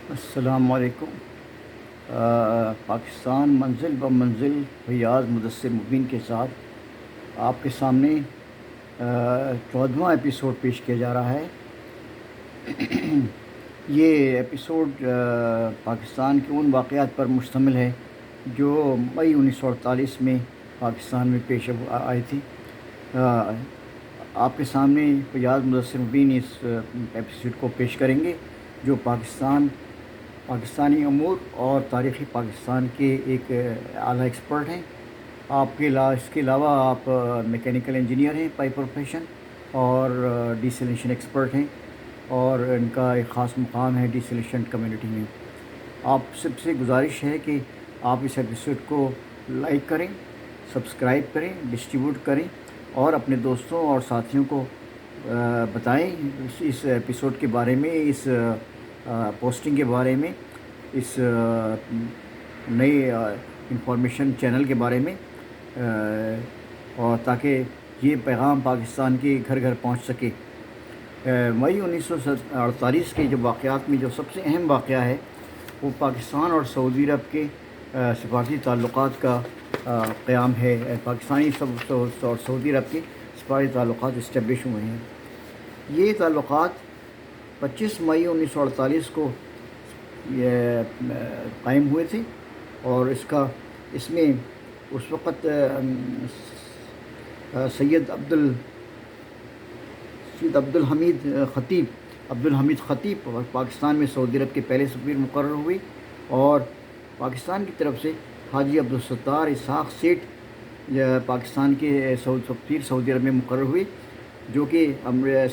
السلام علیکم۔ پاکستان منزل ب منزل فیاض مدثر مبین کے ساتھ آپ کے سامنے 14واں ایپیسوڈ پیش کیا جا رہا ہے۔ یہ ایپیسوڈ پاکستان کے ان واقعات پر مشتمل ہے جو مئی 1948 میں پاکستان میں پیش آئی تھی۔ آپ کے سامنے فیاض مدثر مبین اس ایپیسوڈ کو پیش کریں گے جو پاکستانی امور اور تاریخی پاکستان کے ایک اعلیٰ ایکسپرٹ ہیں۔ اس کے علاوہ آپ میکینیکل انجینئر ہیں بائی پروفیشن اور ڈیسیلیشن ایکسپرٹ ہیں، اور ان کا ایک خاص مقام ہے ڈیسیلیشن کمیونٹی میں۔ آپ سب سے گزارش ہے کہ آپ اس ایپیسوڈ کو لائک کریں، سبسکرائب کریں، ڈسٹریبیوٹ کریں اور اپنے دوستوں اور ساتھیوں کو بتائیں اس ایپیسوڈ کے بارے میں، اس پوسٹنگ کے بارے میں، اس نئے انفارمیشن چینل کے بارے میں، اور تاکہ یہ پیغام پاکستان کے گھر گھر پہنچ سکے۔ مئی 1948 کے جو واقعات میں جو سب سے اہم واقعہ ہے وہ پاکستان اور سعودی عرب کے سفارتی تعلقات کا قیام ہے۔ پاکستانی اور سعودی عرب کے سفارتی تعلقات اسٹیبلش ہوئے ہیں۔ یہ تعلقات 25 مئی 1948 کو قائم ہوئے تھے، اور اس میں اس وقت سید عبدالحمید خطیب پاکستان میں سعودی عرب کے پہلے سفیر مقرر ہوئے، اور پاکستان کی طرف سے حاجی عبدالستار اسحاق سیٹھ پاکستان کے سفیر سعودی عرب میں مقرر ہوئے، جو کہ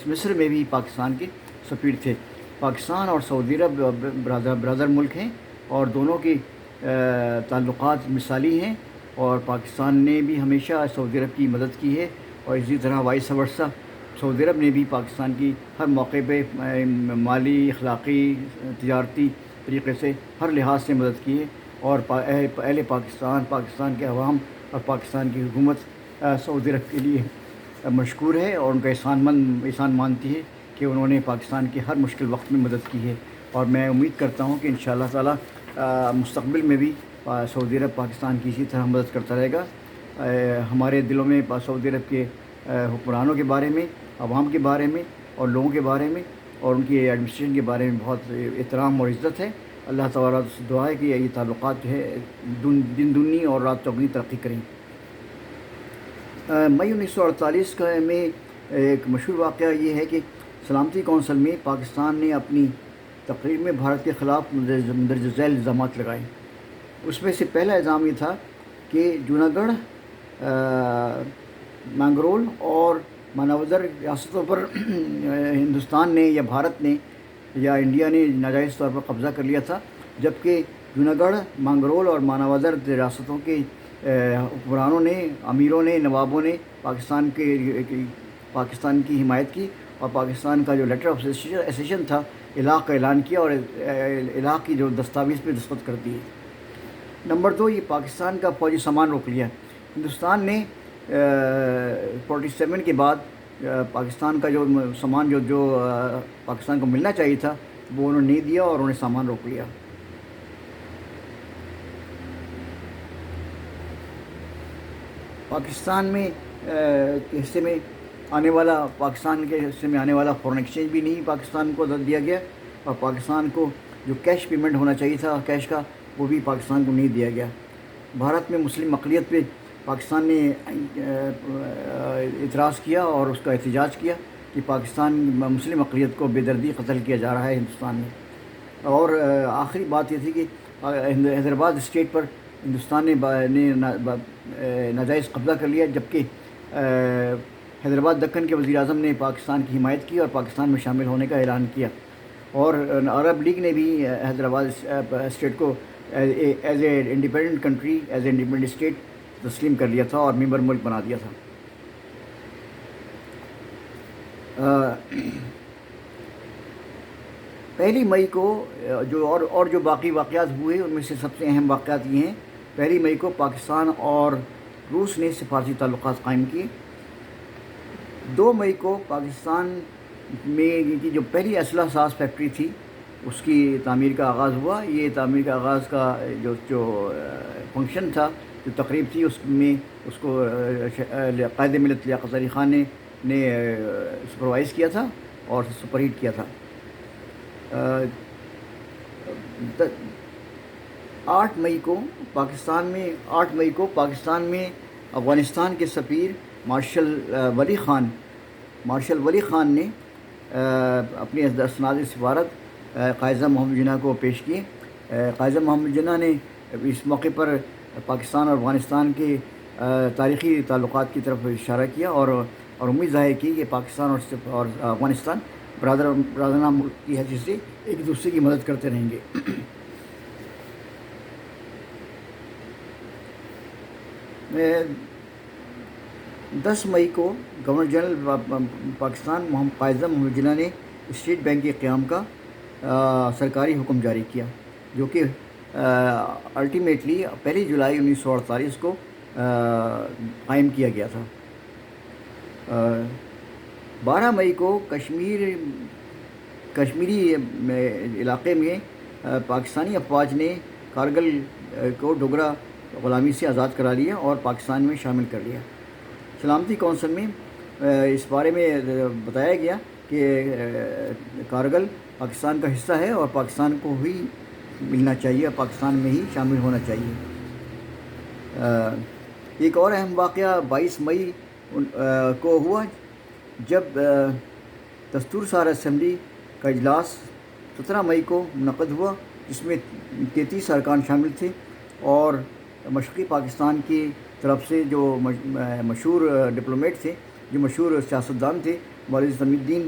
مصر میں بھی پاکستان کے سفیر تھے۔ پاکستان اور سعودی عرب برادر ملک ہیں، اور دونوں کے تعلقات مثالی ہیں، اور پاکستان نے بھی ہمیشہ سعودی عرب کی مدد کی ہے، اور اسی طرح وائس ورثہ سعودی عرب نے بھی پاکستان کی ہر موقع پہ مالی، اخلاقی، تجارتی طریقے سے ہر لحاظ سے مدد کی ہے، اور اہل پاکستان کے عوام اور پاکستان کی حکومت سعودی عرب کے لیے مشکور ہے، اور ان کا احسان مانتی ہے کہ انہوں نے پاکستان کے ہر مشکل وقت میں مدد کی ہے۔ اور میں امید کرتا ہوں کہ انشاءاللہ تعالی مستقبل میں بھی سعودی عرب پاکستان کی اسی طرح مدد کرتا رہے گا۔ ہمارے دلوں میں سعودی عرب کے حکمرانوں کے بارے میں، عوام کے بارے میں اور لوگوں کے بارے میں اور ان کی ایڈمنسٹریشن کے بارے میں بہت احترام اور عزت ہے۔ اللہ تعالیٰ سے دعا ہے کہ یہ تعلقات جو ہے دن دنی اور رات چوگنی ترقی کریں۔ مئی 1948 میں ایک مشہور واقعہ یہ ہے کہ سلامتی کونسل میں پاکستان نے اپنی تقریر میں بھارت کے خلاف مندرجہ ذیل الزامات لگائے۔ اس میں سے پہلا الزام یہ تھا کہ جوناگڑھ، مانگرول اور ماناوزر ریاستوں پر ہندوستان نے یا بھارت نے یا انڈیا نے ناجائز طور پر قبضہ کر لیا تھا، جبکہ جوناگڑھ، مانگرول اور ماناوزر ریاستوں کے حکمرانوں نے، امیروں نے، نوابوں نے پاکستان کی حمایت کی، اور پاکستان کا جو لیٹر آف ایسیشن تھا، الحاق کا اعلان کیا، اور الحاق کی جو دستاویز پہ دستخط کر دیے۔ نمبر 2، یہ پاکستان کا فوجی سامان روک لیا۔ ہندوستان نے 47 کے بعد پاکستان کا جو سامان جو پاکستان کو ملنا چاہیے تھا وہ انہوں نے نہیں دیا، اور انہوں نے سامان روک لیا۔ پاکستان کے حصے میں آنے والا فورن ایکسچینج بھی نہیں پاکستان کو دیا گیا، اور پاکستان کو جو کیش پیمنٹ ہونا چاہیے تھا کیش کا، وہ بھی پاکستان کو نہیں دیا گیا۔ بھارت میں مسلم اقلیت پہ پاکستان نے اعتراض کیا اور اس کا احتجاج کیا کہ پاکستان مسلم اقلیت کو بے دردی قتل کیا جا رہا ہے ہندوستان میں۔ اور آخری بات یہ تھی کہ حیدرآباد اسٹیٹ پر ہندوستان نے ناجائز قبضہ کر لیا، جبکہ حیدرآباد دکن کے وزیر اعظم نے پاکستان کی حمایت کی اور پاکستان میں شامل ہونے کا اعلان کیا، اور عرب لیگ نے بھی حیدرآباد اسٹیٹ کو as a independent country, as a independent state تسلیم کر لیا تھا اور ممبر ملک بنا دیا تھا۔ پہلی مئی کو جو باقی واقعات ہوئے ان میں سے سب سے اہم واقعات یہ ہیں۔ پہلی مئی کو پاکستان اور روس نے سفارتی تعلقات قائم کیے۔ 2 مئی کو پاکستان میں کی جو پہلی اسلحہ ساز فیکٹری تھی اس کی تعمیر کا آغاز ہوا. یہ تعمیر کا آغاز کا جو فنکشن تھا، جو تقریب تھی، اس میں اس کو قائد ملت لیاقت علی خان نے سپروائز کیا تھا اور سپر ہیٹ کیا تھا. 8 مئی کو پاکستان میں افغانستان کے سفیر مارشل ولی خان نے اپنی اسناد سفارت قائزہ محمد جناح کو پیش کیے. قائزہ محمد جناح نے اس موقع پر پاکستان اور افغانستان کے تاریخی تعلقات کی طرف اشارہ کیا اور امید ظاہر کی کہ پاکستان اور افغانستان برادرانہ ملک کی حیثیت سے ایک دوسرے کی مدد کرتے رہیں گے. 10 مئی کو گورنر جنرل پاکستان قائزہ محمد جناح نے اسٹیٹ بینک کے قیام کا سرکاری حکم جاری کیا، جو کہ الٹیمیٹلی 1 جولائی 1948 کو قائم کیا گیا تھا. 12 مئی کو کشمیری علاقے میں پاکستانی افواج نے کارگل کو ڈوگرا غلامی سے آزاد کرا لیا اور پاکستان میں شامل کر لیا. سلامتی کونسل میں اس بارے میں بتایا گیا کہ کارگل پاکستان کا حصہ ہے اور پاکستان کو ہی ملنا چاہیے، پاکستان میں ہی شامل ہونا چاہیے. ایک اور اہم واقعہ 22 مئی کو ہوا، جب دستور ساز اسمبلی کا اجلاس 17 مئی کو منعقد ہوا، جس میں 33 ارکان شامل تھے اور مشرقی پاکستان کی طرف سے جو مشہور ڈپلومیٹ تھے، جو مشہور سیاستدان تھے، مولوی سمیع الدین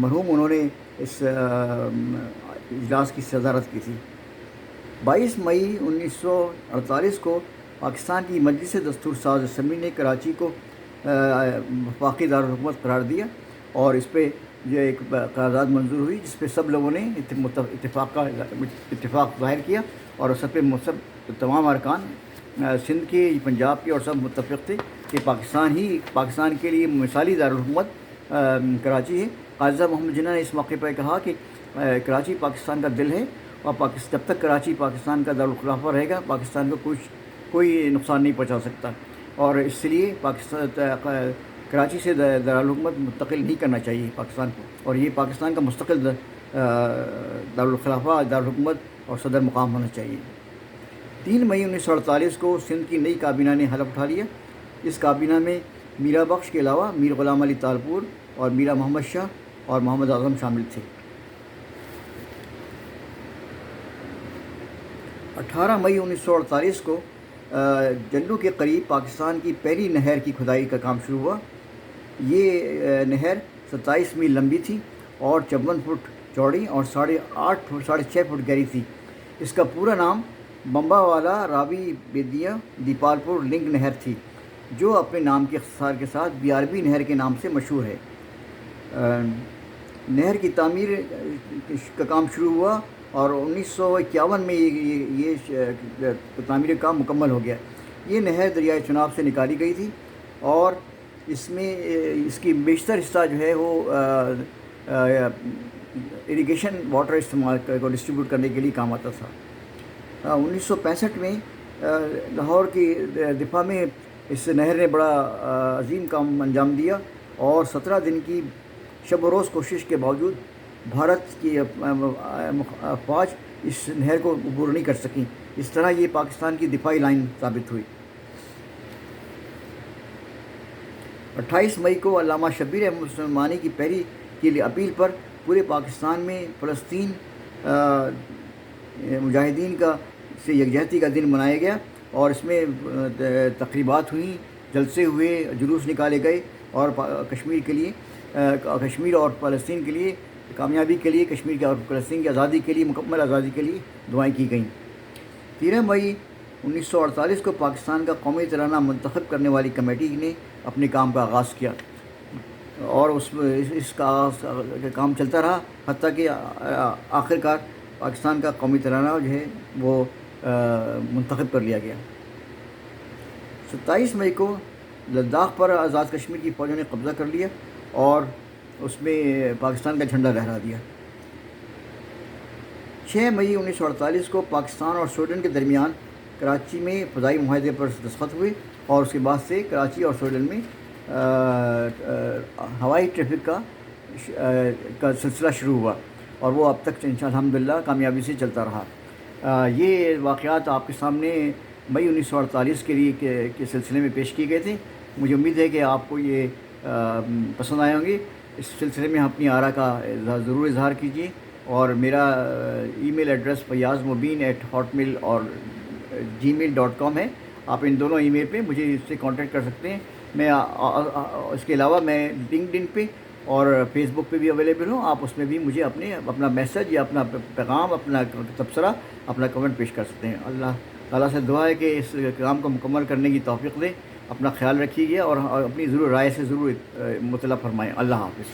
مرحوم، انہوں نے اس اجلاس کی صدارت کی تھی. 22 مئی 1948 کو پاکستان کی مجلس دستور ساز اسمبلی نے کراچی کو وفاقی دارالحکومت قرار دیا اور اس پہ جو ایک قرارداد منظور ہوئی، جس پہ سب لوگوں نے اتفاق ظاہر کیا اور اس پہ تمام ارکان سندھ کے، پنجاب کے اور سب متفق تھے کہ پاکستان کے لیے مثالی دارالحکومت کراچی ہے. قائزہ محمد جناح نے اس موقع پر کہا کہ کراچی پاکستان کا دل ہے اور جب تک کراچی پاکستان کا دارالخلافہ رہے گا، پاکستان کو کوئی نقصان نہیں پہنچا سکتا، اور اس لیے کراچی سے دارالحکومت منتقل نہیں کرنا چاہیے پاکستان کو، اور یہ پاکستان کا مستقل دارالخلافہ، دارالحکومت اور صدر مقام ہونا چاہیے. 3 مئی 1948 کو سندھ کی نئی کابینہ نے حلف اٹھا لیا. اس کابینہ میں میرا بخش کے علاوہ میر غلام علی تالپور اور میرا محمد شاہ اور محمد اعظم شامل تھے. 18 مئی 1948 کو جلو کے قریب پاکستان کی پہلی نہر کی کھدائی کا کام شروع ہوا. یہ نہر 27 میل لمبی تھی اور 54 فٹ چوڑی اور 6.5 فٹ گہری تھی. اس کا پورا نام بمبا والا راوی بیدیا دیپالپور لنک نہر تھی، جو اپنے نام کے اختصار کے ساتھ BRB نہر کے نام سے مشہور ہے. نہر کی تعمیر کا کام شروع ہوا اور 1951 میں یہ تعمیر کام مکمل ہو گیا. یہ نہر دریائے چناب سے نکالی گئی تھی اور اس کی بیشتر حصہ جو ہے وہ اریگیشن واٹر استعمال کو ڈسٹریبیوٹ کرنے کے لیے کام آتا تھا. 1965 میں لاہور کی دفاع میں اس نہر نے بڑا عظیم کام انجام دیا اور 17 دن کی شب و روز کوشش کے باوجود بھارت کی افواج اس نہر کو عبور نہیں کر سکیں. اس طرح یہ پاکستان کی دفاعی لائن ثابت ہوئی. 28 مئی کو علامہ شبیر احمد عثمانی کی پہلی کی اپیل پر پورے پاکستان میں فلسطین مجاہدین سے یکجہتی کا دن منایا گیا اور اس میں تقریبات ہوئیں، جلسے ہوئے، جلوس نکالے گئے اور کشمیر اور فلسطین کے لیے کامیابی کے لیے، کشمیر اور فلسطین کی آزادی کے لیے، مکمل آزادی کے لیے دعائیں کی گئیں. 13 مئی 1948 کو پاکستان کا قومی ترانہ منتخب کرنے والی کمیٹی نے اپنے کام کا آغاز کیا اور اس کا کام چلتا رہا، حتیٰ کہ آخرکار پاکستان کا قومی ترانہ جو ہے وہ منتخب کر لیا گیا. 27 مئی کو لداخ پر آزاد کشمیر کی فوجوں نے قبضہ کر لیا اور اس میں پاکستان کا جھنڈا لہرا دیا. 6 مئی 1948 کو پاکستان اور سویڈن کے درمیان کراچی میں فضائی معاہدے پر دستخط ہوئے، اور اس کے بعد سے کراچی اور سویڈن میں ہوائی ٹریفک کا سلسلہ شروع ہوا، اور وہ اب تک الحمدللہ کامیابی سے چلتا رہا۔ یہ واقعات آپ کے سامنے مئی 1948 کے لیے کے سلسلے میں پیش کیے گئے تھے۔ مجھے امید ہے کہ آپ کو یہ پسند آئے ہوں گے۔ اس سلسلے میں اپنی آراء کا ضرور اظہار کیجیے، اور میرا ای میل ایڈریس فیاضمبین@hotmail اور gmail.com ہے۔ آپ ان دونوں ای میل پہ مجھے اس سے کانٹیکٹ کر سکتے ہیں۔ میں اس کے علاوہ میں لنکڈ پہ اور فیس بک پہ بھی اویلیبل ہوں۔ آپ اس میں بھی مجھے اپنا میسج یا اپنا پیغام، اپنا تبصرہ، اپنا کمنٹ پیش کر سکتے ہیں۔ اللہ تعالیٰ سے دعا ہے کہ اس کام کو مکمل کرنے کی توفیق دے۔ اپنا خیال رکھیے اور اپنی ضرور رائے سے ضرور مطلع فرمائیں۔ اللہ حافظ۔